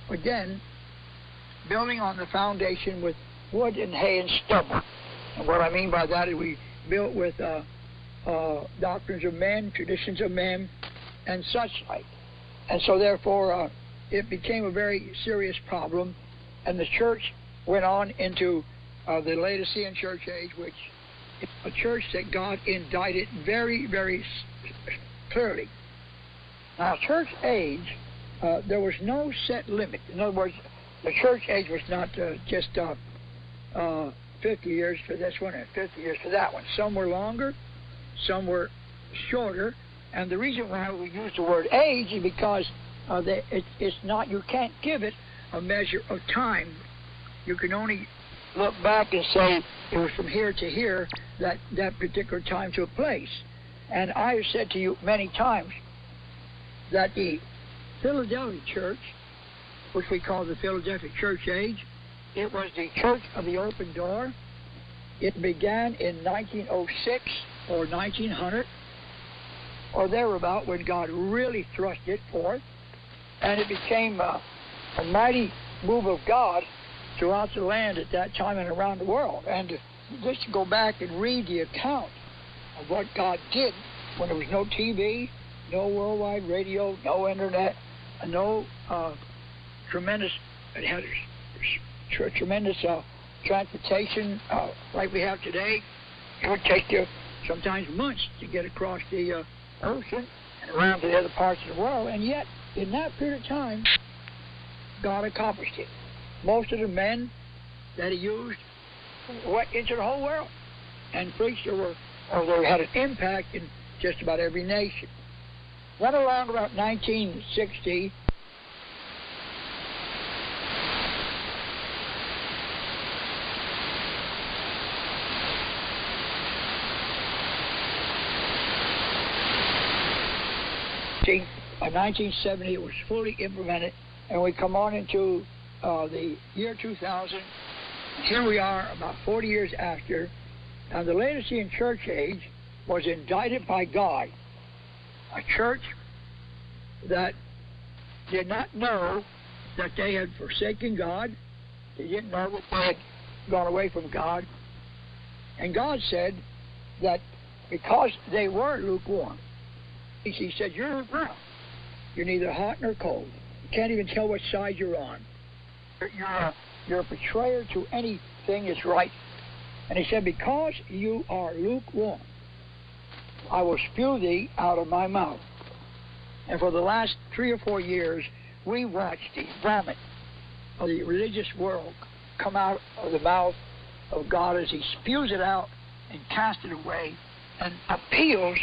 again, building on the foundation with wood and hay and stubble. And what I mean by that is we built with doctrines of men, traditions of men, and such like. And so therefore, it became a very serious problem, and the church went on into the Laodicean church age, which is a church that God indicted very, very clearly. Now, church age, there was no set limit. In other words, the church age was not just 50 years for this one and 50 years for that one. Some were longer, some were shorter, and the reason why we use the word age is because it's not, you can't give it a measure of time. You can only look back and say it was from here to here that that particular time took place. And I have said to you many times that the Philadelphia church, which we call the Philadelphia church age, it was the church of the open door. It began in 1906 or 1900 or thereabout when God really thrust it forth, and it became a mighty move of God throughout the land at that time and around the world. And just to go back and read the account of what God did when there was no TV, no worldwide radio, no internet, no tremendous transportation like we have today. It would take you sometimes months to get across the ocean and around to the other parts of the world, and yet in that period of time God accomplished it. Most of the men that he used went into the whole world and preached, or they had an impact in just about every nation. Right around about 1960, in 1970, it was fully implemented, and we come on into the year 2000. Here we are, about 40 years after, and the Laodicean church age was indicted by God. A church that did not know that they had forsaken God. They didn't know that they had gone away from God. And God said that because they were lukewarm, he said, you're lukewarm. You're neither hot nor cold. You can't even tell which side you're on. You're a betrayer to anything that's right. And he said, because you are lukewarm, I will spew thee out of my mouth. And for the last 3 or 4 years, we watched the vomit of the religious world come out of the mouth of God as he spews it out and casts it away and appeals